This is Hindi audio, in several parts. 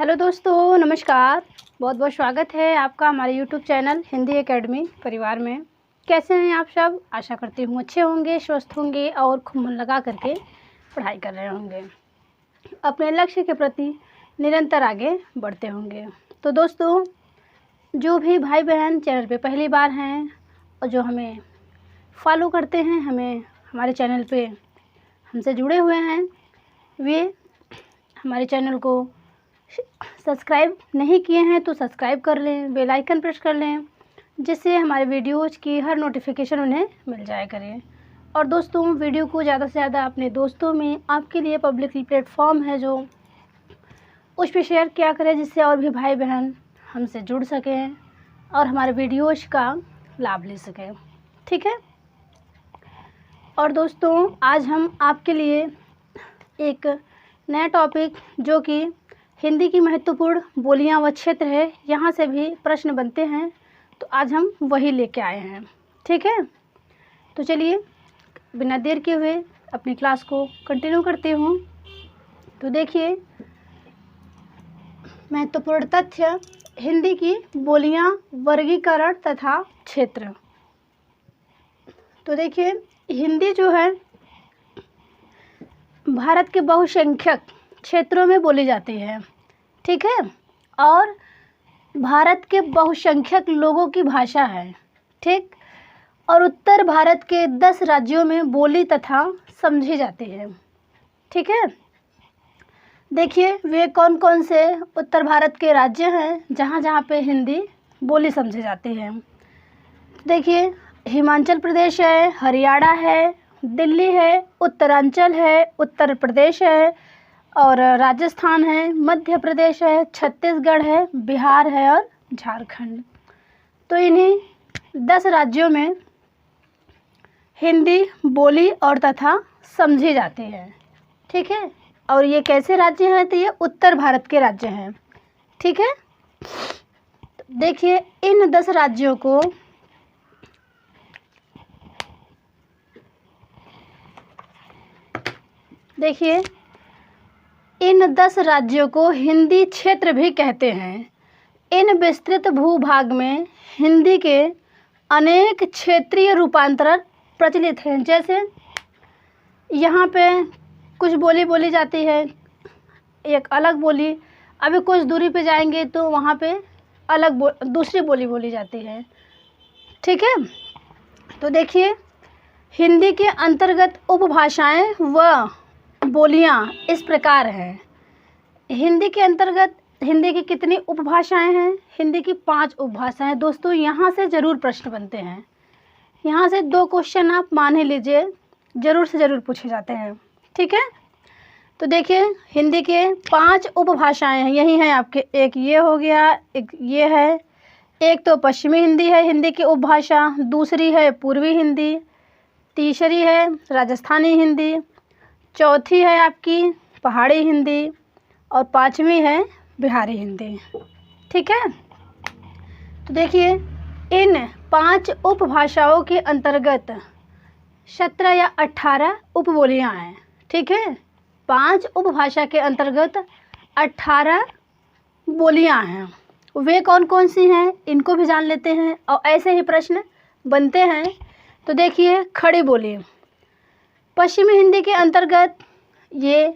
हेलो दोस्तों, नमस्कार। बहुत बहुत स्वागत है आपका हमारे यूट्यूब चैनल हिंदी एकेडमी परिवार में। कैसे हैं आप सब? आशा करती हूँ अच्छे होंगे, स्वस्थ होंगे और खूब मन लगा करके पढ़ाई कर रहे होंगे, अपने लक्ष्य के प्रति निरंतर आगे बढ़ते होंगे। तो दोस्तों, जो भी भाई बहन चैनल पे पहली बार हैं और जो हमें फॉलो करते हैं, हमें हमारे चैनल पे हमसे जुड़े हुए हैं, वे हमारे चैनल को सब्सक्राइब नहीं किए हैं तो सब्सक्राइब कर लें, बेल आइकन प्रेस कर लें, जिससे हमारे वीडियोज़ की हर नोटिफिकेशन उन्हें मिल जाया करे। और दोस्तों, वीडियो को ज़्यादा से ज़्यादा अपने दोस्तों में, आपके लिए पब्लिक प्लेटफॉर्म है जो, उस पर शेयर किया करें, जिससे और भी भाई बहन हमसे जुड़ सकें और हमारे वीडियोज़ का लाभ ले सकें। ठीक है। और दोस्तों, आज हम आपके लिए एक नया टॉपिक, जो कि हिंदी की महत्वपूर्ण बोलियां व क्षेत्र है, यहाँ से भी प्रश्न बनते हैं, तो आज हम वही लेके आए हैं। ठीक है। तो चलिए बिना देर किए हुए अपनी क्लास को कंटिन्यू करती हूँ। तो देखिए, महत्वपूर्ण तथ्य, हिंदी की बोलियां, वर्गीकरण तथा क्षेत्र। तो देखिए, हिंदी जो है भारत के बहुसंख्यक क्षेत्रों में बोली जाती है। ठीक है। और भारत के बहुसंख्यक लोगों की भाषा है। ठीक। और उत्तर भारत के 10 राज्यों में बोली तथा समझी जाती है। ठीक है। देखिए, वे कौन कौन से उत्तर भारत के राज्य हैं जहाँ जहाँ पे हिंदी बोली समझी जाती है। देखिए, हिमाचल प्रदेश है, हरियाणा है, दिल्ली है, उत्तरांचल है, उत्तर प्रदेश है, और राजस्थान है, मध्य प्रदेश है, छत्तीसगढ़ है, बिहार है और झारखंड। तो इन्हीं 10 राज्यों में हिंदी बोली और तथा समझी जाती है। ठीक है। और ये कैसे राज्य हैं? तो ये उत्तर भारत के राज्य हैं। ठीक है। देखिए, इन 10 राज्यों को इन 10 राज्यों को हिंदी क्षेत्र भी कहते हैं। इन विस्तृत भूभाग में हिंदी के अनेक क्षेत्रीय रूपांतरण प्रचलित हैं। जैसे यहाँ पे कुछ बोली बोली जाती है, एक अलग बोली, अभी कुछ दूरी पे जाएंगे तो वहाँ पे दूसरी बोली बोली जाती है। ठीक है। तो देखिए, हिंदी के अंतर्गत उपभाषाएं व बोलियां इस प्रकार हैं। हिंदी के अंतर्गत हिंदी की कितनी उपभाषाएं हैं? हिंदी की 5 उपभाषाएं। दोस्तों, यहाँ से ज़रूर प्रश्न बनते हैं। यहाँ से 2 क्वेश्चन आप मान ही लीजिए, ज़रूर से ज़रूर पूछे जाते हैं। ठीक है। तो देखिए, हिंदी के 5 उपभाषाएं हैं। यही हैं आपके, एक ये हो गया, एक ये है, एक तो पश्चिमी हिंदी है हिंदी की उपभाषा, दूसरी है पूर्वी हिंदी, तीसरी है राजस्थानी हिंदी, चौथी है आपकी पहाड़ी हिंदी, और 5वीं है बिहारी हिंदी। ठीक है। तो देखिए, इन 5 उपभाषाओं के अंतर्गत 17 या 18 उपबोलियां हैं। ठीक है। 5 उपभाषा के अंतर्गत 18 बोलियां हैं। वे कौन कौन सी हैं, इनको भी जान लेते हैं और ऐसे ही प्रश्न बनते हैं। तो देखिए, खड़ी बोली पश्चिमी हिंदी के अंतर्गत ये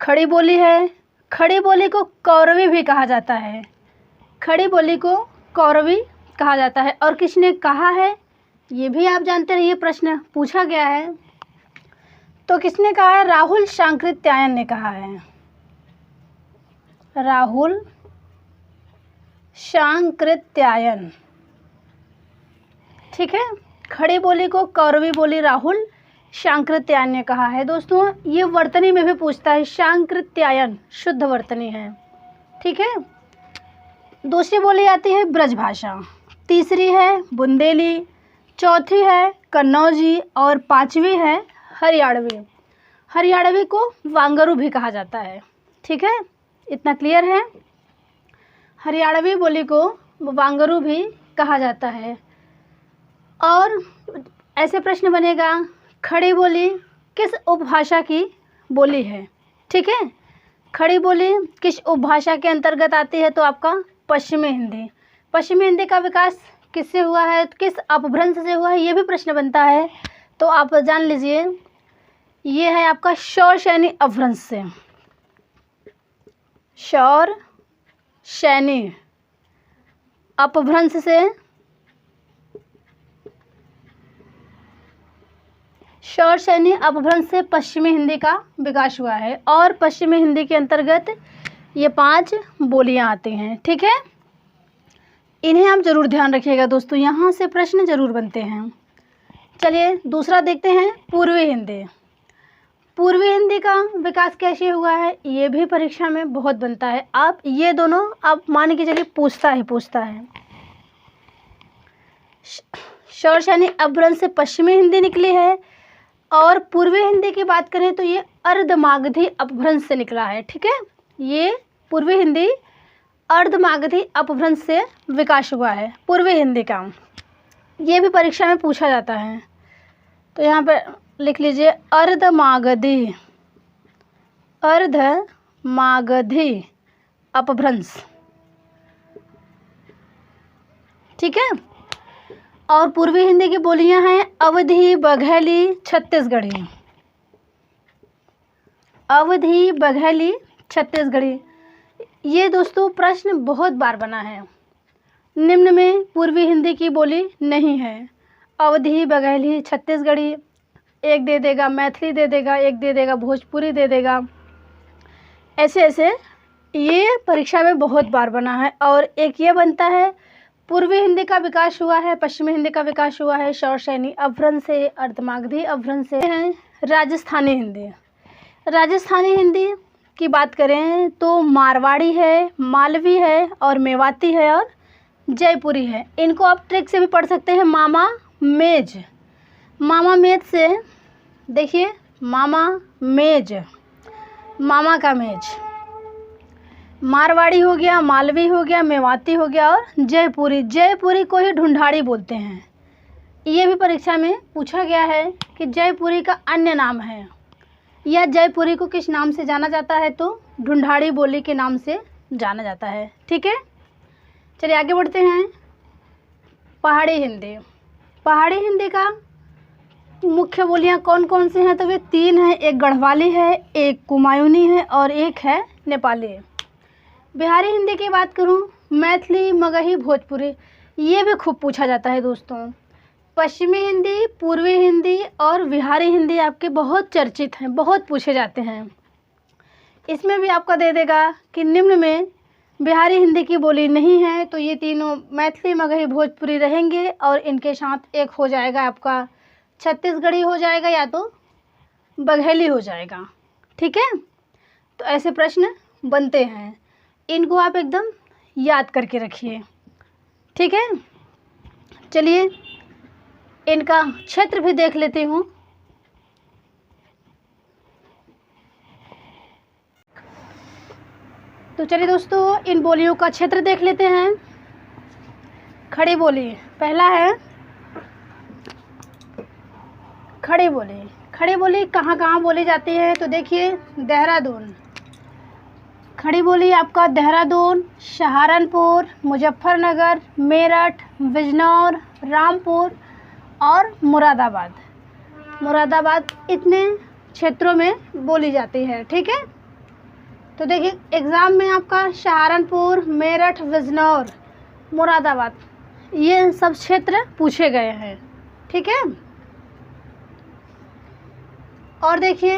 खड़ी बोली है। खड़ी बोली को कौरवी भी कहा जाता है। खड़ी बोली को कौरवी कहा जाता है। और किसने कहा है, ये भी आप जानते रहिए, प्रश्न पूछा गया है। तो किसने कहा है? राहुल सांकृत्यायन ने कहा है। राहुल सांकृत्यायन। ठीक है। खड़ी बोली को कौरवी बोली राहुल सांकृत्यायन ने कहा है। दोस्तों, ये वर्तनी में भी पूछता है। सांकृत्यायन शुद्ध वर्तनी है। ठीक है। दूसरी बोली आती है ब्रजभाषा, तीसरी है बुंदेली, चौथी है कन्नौजी और 5वीं है हरियाणवी। हरियाणवी को वांगरू भी कहा जाता है। ठीक है। इतना क्लियर है। हरियाणवी बोली को वांगरू भी कहा जाता है। और ऐसे प्रश्न बनेगा, खड़ी बोली किस उपभाषा की बोली है? ठीक है। खड़ी बोली किस उपभाषा के अंतर्गत आती है? तो आपका पश्चिमी हिंदी। पश्चिमी हिंदी का विकास किससे हुआ है, किस अपभ्रंश से हुआ है, ये भी प्रश्न बनता है। तो आप जान लीजिए, ये है आपका शौरसैनी अपभ्रंश से। शौरसैनी अपभ्रंश से, शौरसैनी अपभ्रंश से पश्चिमी हिंदी का विकास हुआ है। और पश्चिमी हिंदी के अंतर्गत ये 5 बोलियां आती हैं। ठीक है, इन्हें आप ज़रूर ध्यान रखिएगा दोस्तों, यहाँ से प्रश्न ज़रूर बनते हैं। चलिए दूसरा देखते हैं, पूर्वी हिंदी। पूर्वी हिंदी का विकास कैसे हुआ है, ये भी परीक्षा में बहुत बनता है। आप ये दोनों आप मान के चलिए पूछता है। शौरसैनी अपभ्रंश से पश्चिमी हिंदी निकली है, और पूर्वी हिंदी की बात करें तो ये अर्धमागधी अपभ्रंश से निकला है। ठीक है, ये पूर्वी हिंदी अर्धमागधी अपभ्रंश से विकास हुआ है पूर्वी हिंदी का। ये भी परीक्षा में पूछा जाता है, तो यहाँ पे लिख लीजिए अर्धमागधी अपभ्रंश। ठीक है, और पूर्वी हिंदी की बोलियां हैं अवधी, बघेली, छत्तीसगढ़ी। अवधी, बघेली, छत्तीसगढ़ी। ये दोस्तों प्रश्न बहुत बार बना है। निम्न में पूर्वी हिंदी की बोली नहीं है। अवधी, बघेली, छत्तीसगढ़ी, एक दे देगा मैथिली दे देगा, एक दे देगा भोजपुरी दे देगा, ऐसे ऐसे ये परीक्षा में बहुत बार बना है। और एक ये बनता है पूर्वी हिंदी का विकास हुआ है, पश्चिमी हिंदी का विकास हुआ है शौरसैनी अपभ्रंश से, अर्धमागधी अपभ्रंश से। हैं राजस्थानी हिंदी। राजस्थानी हिंदी की बात करें तो मारवाड़ी है, मालवी है, और मेवाती है, और जयपुरी है। इनको आप ट्रिक से भी पढ़ सकते हैं। मामा मेज से देखिए, मामा मेज, मामा का मेज। मारवाड़ी हो गया, मालवी हो गया, मेवाती हो गया, और जयपुरी को ही ढूंढाड़ी बोलते हैं। ये भी परीक्षा में पूछा गया है कि जयपुरी का अन्य नाम है, या जयपुरी को किस नाम से जाना जाता है? तो ढूंढाड़ी बोली के नाम से जाना जाता है। ठीक है, चलिए आगे बढ़ते हैं। पहाड़ी हिंदी। पहाड़ी हिंदी का मुख्य बोलियां कौन कौन से हैं? तो वे 3 हैं, एक गढ़वाली है, एक कुमायूनी है, और एक है नेपाली। बिहारी हिंदी की बात करूं, मैथिली, मगही, भोजपुरी, ये भी खूब पूछा जाता है दोस्तों। पश्चिमी हिंदी, पूर्वी हिंदी और बिहारी हिंदी आपके बहुत चर्चित हैं, बहुत पूछे जाते हैं। इसमें भी आपका दे देगा कि निम्न में बिहारी हिंदी की बोली नहीं है, तो ये तीनों मैथिली, मगही, भोजपुरी रहेंगे, और इनके साथ एक हो जाएगा आपका छत्तीसगढ़ी हो जाएगा, या तो बघेली हो जाएगा। ठीक है, तो ऐसे प्रश्न बनते हैं, इनको आप एकदम याद करके रखिए। ठीक है, चलिए इनका क्षेत्र भी देख लेती हूँ। तो चलिए दोस्तों, इन बोलियों का क्षेत्र देख लेते हैं। खड़ी बोली पहला है। खड़ी बोली कहाँ कहाँ बोली जाती है? तो देखिए, देहरादून। खड़ी बोली आपका देहरादून, सहारनपुर, मुजफ्फरनगर, मेरठ, बिजनौर, रामपुर और मुरादाबाद इतने क्षेत्रों में बोली जाती है। ठीक है, तो देखिए एग्ज़ाम में आपका सहारनपुर, मेरठ, बिजनौर, मुरादाबाद ये सब क्षेत्र पूछे गए हैं। ठीक है, और देखिए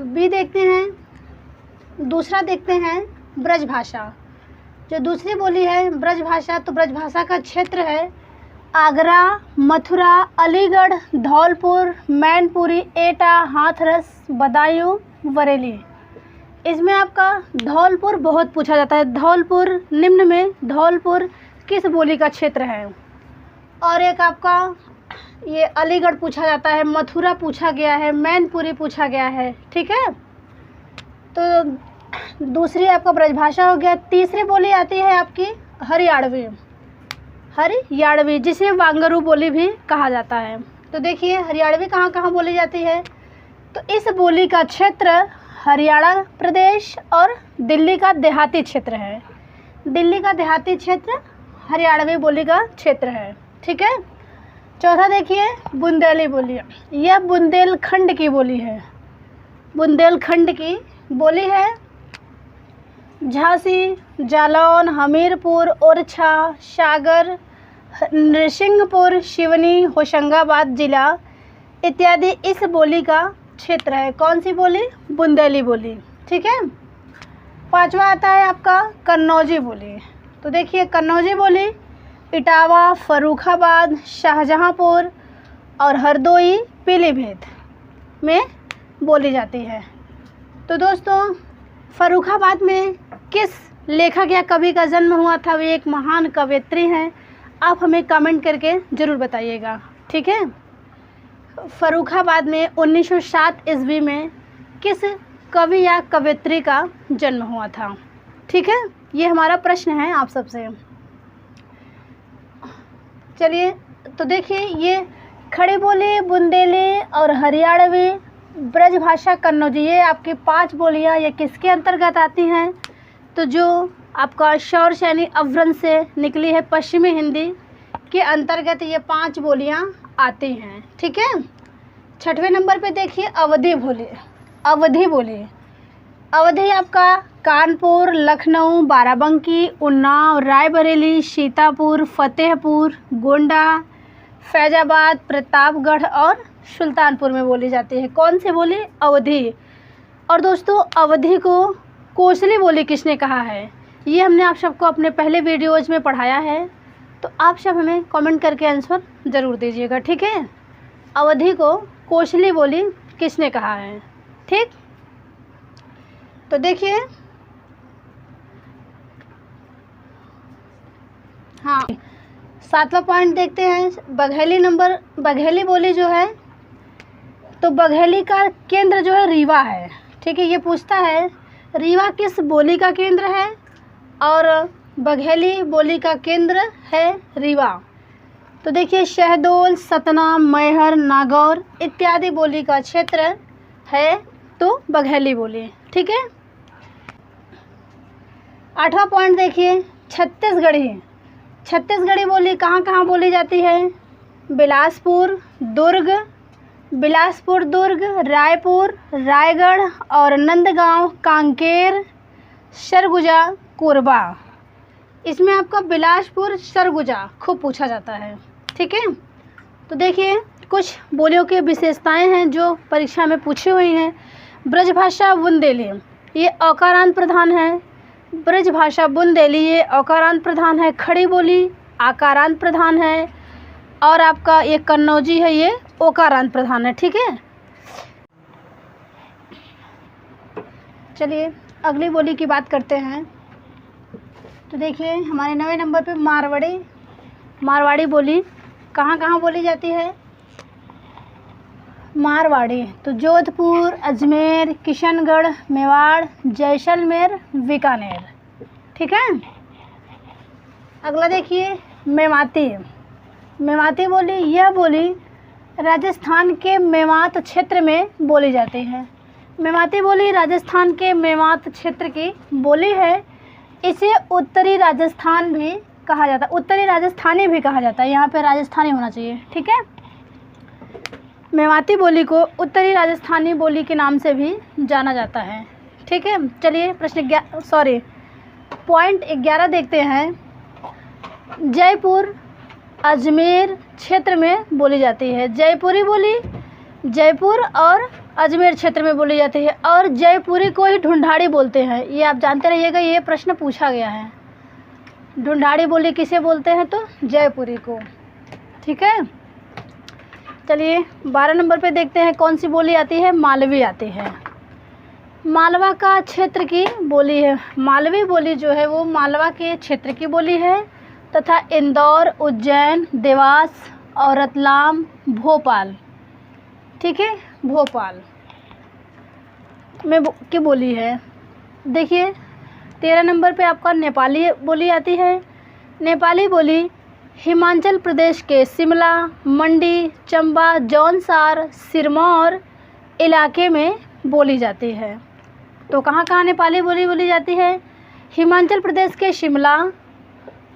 भी देखते हैं, दूसरा देखते हैं ब्रजभाषा। जो दूसरी बोली है ब्रजभाषा, तो ब्रजभाषा का क्षेत्र है आगरा, मथुरा, अलीगढ़, धौलपुर, मैनपुरी, एटा, हाथरस, बदायूं, बरेली। इसमें आपका धौलपुर बहुत पूछा जाता है। धौलपुर, निम्न में धौलपुर किस बोली का क्षेत्र है? और एक आपका ये अलीगढ़ पूछा जाता है, मथुरा पूछा गया है, मैनपुरी पूछा गया है। ठीक है, तो दूसरी आपका ब्रजभाषा हो गया। तीसरी बोली आती है आपकी हरियाणवी, जिसे वांगरू बोली भी कहा जाता है। तो देखिए हरियाणवी कहाँ कहाँ बोली जाती है? तो इस बोली का क्षेत्र हरियाणा प्रदेश और दिल्ली का देहाती क्षेत्र है। दिल्ली का देहाती क्षेत्र हरियाणवी बोली का क्षेत्र है। ठीक है। चौथा देखिए बुंदेली बोली। यह बुंदेलखंड की बोली है। बुंदेलखंड की बोली है। झांसी, जालौन, हमीरपुर, ओरछा, सागर, नरसिंहपुर, सिवनी, होशंगाबाद जिला इत्यादि इस बोली का क्षेत्र है। कौन सी बोली? बुंदेली बोली। ठीक है। पांचवा आता है आपका कन्नौजी बोली। तो देखिए कन्नौजी बोली इटावा, फर्रुखाबाद, शाहजहांपुर और हरदोई, पीलीभीत में बोली जाती है। तो दोस्तों फर्रुखाबाद में किस लेखक या कवि का जन्म हुआ था? वे एक महान कवयित्री हैं। आप हमें कमेंट करके ज़रूर बताइएगा। ठीक है। फर्रुखाबाद में 1907 ईस्वी में किस कवि या कवयित्री का जन्म हुआ था? ठीक है। ये हमारा प्रश्न है आप सबसे। चलिए तो देखिए ये खड़ी बोली, बुंदेली और हरियाणवी, ब्रजभाषा, कन्नौजी, ये आपकी 5 बोलियाँ ये किसके अंतर्गत आती हैं? तो जो आपका शौर सैनी अवरंश से निकली है पश्चिमी हिंदी के अंतर्गत ये 5 बोलियाँ आती हैं। ठीक है। छठवें नंबर पे देखिए अवधी बोली। अवधी बोली, अवधी आपका कानपुर, लखनऊ, बाराबंकी, उन्नाव, रायबरेली, सीतापुर, फतेहपुर, गोंडा, फैजाबाद, प्रतापगढ़ और सुल्तानपुर में बोली जाती है। कौन सी बोली? अवधी। और दोस्तों अवधी को कोसली बोली किसने कहा है? ये हमने आप सबको अपने पहले वीडियोज़ में पढ़ाया है। तो आप सब हमें कमेंट करके आंसर ज़रूर दीजिएगा। ठीक है। अवधी को कोसली बोली किसने कहा है? ठीक। तो देखिए हाँ 7वां पॉइंट देखते हैं बघेली बोली जो है। तो बघेली का केंद्र जो है रीवा है। ठीक है। ये पूछता है रीवा किस बोली का केंद्र है? और बघेली बोली का केंद्र है रीवा। तो देखिए शहडोल, सतना, मैहर, नागौर इत्यादि बोली का क्षेत्र है तो बघेली बोली। ठीक है। 8वां पॉइंट देखिए छत्तीसगढ़ी। छत्तीसगढ़ी बोली कहाँ कहाँ बोली जाती है? बिलासपुर, दुर्ग, रायपुर, रायगढ़ और नंदगांव, कांकेर, सरगुजा, कोरबा। इसमें आपका बिलासपुर, सरगुजा खूब पूछा जाता है। ठीक है। तो देखिए कुछ बोलियों की विशेषताएं हैं जो परीक्षा में पूछी हुई हैं। ब्रजभाषा बुंदेली ये अकारांत प्रधान है। ब्रजभाषा बुंदेली ये अकारांत प्रधान है। खड़ी बोली आकारांत प्रधान है। और आपका ये कन्नौजी है ये ओकारांत प्रधान है। ठीक है। चलिए अगली बोली की बात करते हैं। तो देखिए हमारे 9वें नंबर पे मारवाड़ी बोली कहाँ कहाँ बोली जाती है? मारवाड़ी तो जोधपुर, अजमेर, किशनगढ़, मेवाड़, जैसलमेर, बीकानेर। ठीक है। अगला देखिए मेवाती बोली। यह बोली राजस्थान के मेवात क्षेत्र में बोली जाती है। मेवाती बोली राजस्थान के मेवात क्षेत्र की बोली है। इसे उत्तरी राजस्थान भी कहा जाता है, उत्तरी राजस्थानी भी कहा जाता है। यहाँ पे राजस्थानी होना चाहिए। ठीक है। मेवाती बोली को उत्तरी राजस्थानी बोली के नाम से भी जाना जाता है। ठीक है। चलिए पॉइंट 11 देखते हैं। जयपुर, अजमेर क्षेत्र में बोली जाती है। जयपुरी बोली जयपुर और अजमेर क्षेत्र में बोली जाती है। और जयपुरी को ही ढूंढाड़ी बोलते हैं। ये आप जानते रहिएगा, ये प्रश्न पूछा गया है। ढूंढाड़ी बोली किसे बोलते हैं? तो जयपुरी को। ठीक है। चलिए 12 नंबर पे देखते हैं कौन सी बोली आती है? मालवी आती है। मालवा का क्षेत्र की बोली है। मालवी बोली जो है वो मालवा के क्षेत्र की बोली है तथा इंदौर, उज्जैन, देवास और रतलाम, भोपाल। ठीक है। भोपाल में की बोली है। देखिए 13 नंबर पे आपका नेपाली बोली आती है। नेपाली बोली हिमाचल प्रदेश के शिमला, मंडी, चंबा, जौनसार, सिरमौर इलाके में बोली जाती है। तो कहाँ कहाँ नेपाली बोली बोली जाती है? हिमाचल प्रदेश के शिमला,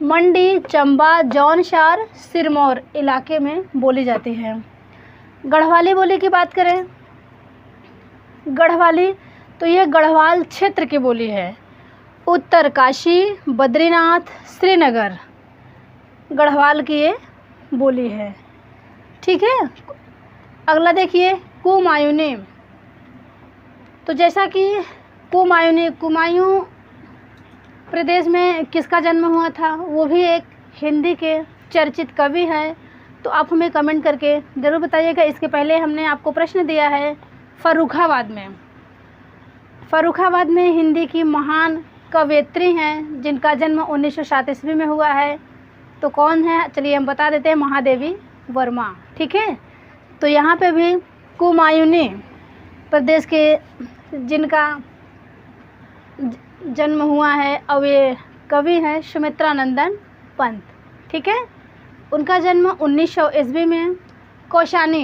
मंडी, चंबा, जौनसार, सिरमौर इलाके में बोली जाती है। गढ़वाली बोली की बात करें, गढ़वाली तो यह गढ़वाल क्षेत्र की बोली है। उत्तरकाशी, बद्रीनाथ, श्रीनगर गढ़वाल की ये बोली है। ठीक है। अगला देखिए कुमायूनी। तो जैसा कि कुमायूं प्रदेश में किसका जन्म हुआ था? वो भी एक हिंदी के चर्चित कवि हैं। तो आप हमें कमेंट करके ज़रूर बताइएगा। इसके पहले हमने आपको प्रश्न दिया है फर्रुखाबाद में हिंदी की महान कवयित्री हैं जिनका जन्म 1907 ईस्वी में हुआ है। तो कौन है? चलिए हम बता देते हैं, महादेवी वर्मा। ठीक है। तो यहाँ पे भी कुमायूनी प्रदेश के जिनका जन्म हुआ है और ये कवि हैं सुमित्रा नंदन पंत। ठीक है। उनका जन्म 1900 ईस्वी में कौशानी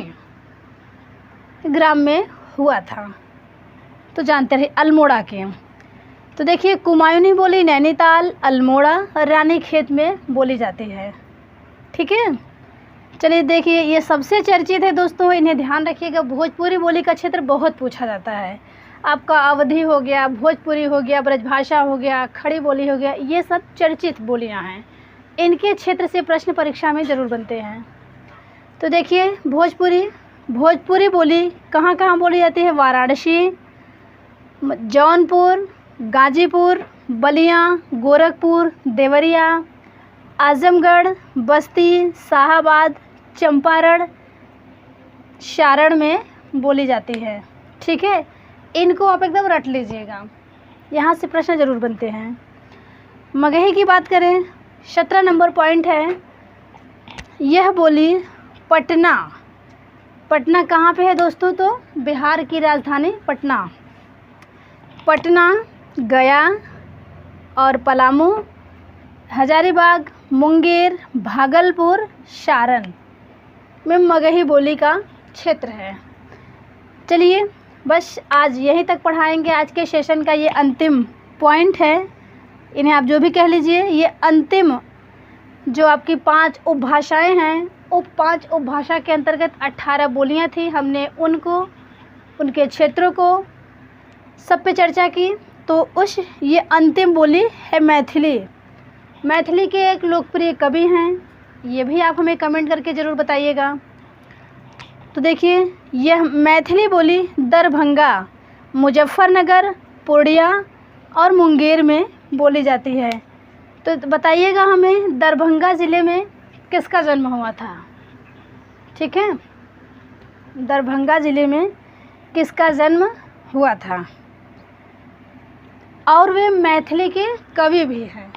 ग्राम में हुआ था। तो जानते रहिए अल्मोड़ा के। तो देखिए कुमायूनी बोली नैनीताल, अल्मोड़ा और रानीखेत में बोली जाती है। ठीक है। चलिए देखिए ये सबसे चर्चित है दोस्तों, इन्हें ध्यान रखिएगा। भोजपुरी बोली का क्षेत्र बहुत पूछा जाता है। आपका अवधी हो गया, भोजपुरी हो गया, ब्रजभाषा हो गया, खड़ी बोली हो गया, ये सब चर्चित बोलियां हैं। इनके क्षेत्र से प्रश्न परीक्षा में ज़रूर बनते हैं। तो देखिए भोजपुरी बोली कहाँ कहाँ बोली जाती है? वाराणसी, जौनपुर, गाजीपुर, बलिया, गोरखपुर, देवरिया, आजमगढ़, बस्ती, शाहाबाद, चंपारण, सारण में बोली जाती है। ठीक है। इनको आप एकदम रट लीजिएगा, यहाँ से प्रश्न ज़रूर बनते हैं। मगही की बात करें, 17 नंबर पॉइंट है। यह बोली पटना कहाँ पे है दोस्तों? तो बिहार की राजधानी पटना, गया और पलामू, हजारीबाग, मुंगेर, भागलपुर, सारण में मगही बोली का क्षेत्र है। चलिए बस आज यहीं तक पढ़ाएंगे। आज के सेशन का ये अंतिम पॉइंट है। इन्हें आप जो भी कह लीजिए। ये अंतिम जो आपकी 5 उपभाषाएं हैं, उप 5 उपभाषा के अंतर्गत 18 बोलियां थी। हमने उनको, उनके क्षेत्रों को सब पे चर्चा की। तो ये अंतिम बोली है मैथिली के एक लोकप्रिय कवि हैं। ये भी आप हमें कमेंट करके ज़रूर बताइएगा। तो देखिए यह मैथिली बोली दरभंगा, मुजफ्फरनगर, पूर्णिया और मुंगेर में बोली जाती है। तो बताइएगा हमें दरभंगा ज़िले में किसका जन्म हुआ था? ठीक है। दरभंगा ज़िले में किसका जन्म हुआ था? और वे मैथिली के कवि भी हैं।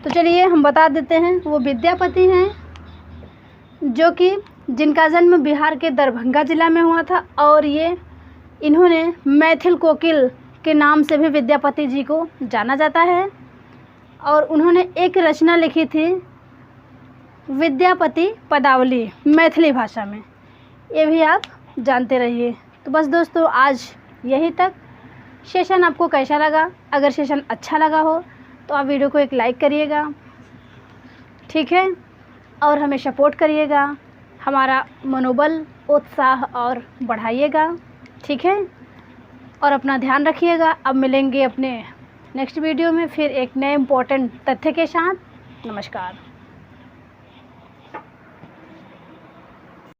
तो चलिए हम बता देते हैं। वो विद्यापति हैं जो कि जिनका जन्म बिहार के दरभंगा ज़िला में हुआ था। और इन्होंने मैथिल कोकिल के नाम से भी विद्यापति जी को जाना जाता है। और उन्होंने एक रचना लिखी थी विद्यापति पदावली मैथिली भाषा में। ये भी आप जानते रहिए। तो बस दोस्तों आज यहीं तक। सेशन आपको कैसा लगा? अगर सेशन अच्छा लगा हो तो आप वीडियो को एक लाइक करिएगा। ठीक है। और हमें सपोर्ट करिएगा, हमारा मनोबल, उत्साह और बढ़ाइएगा। ठीक है। और अपना ध्यान रखिएगा। अब मिलेंगे अपने नेक्स्ट वीडियो में फिर एक नए इम्पोर्टेंट तथ्य के साथ। नमस्कार।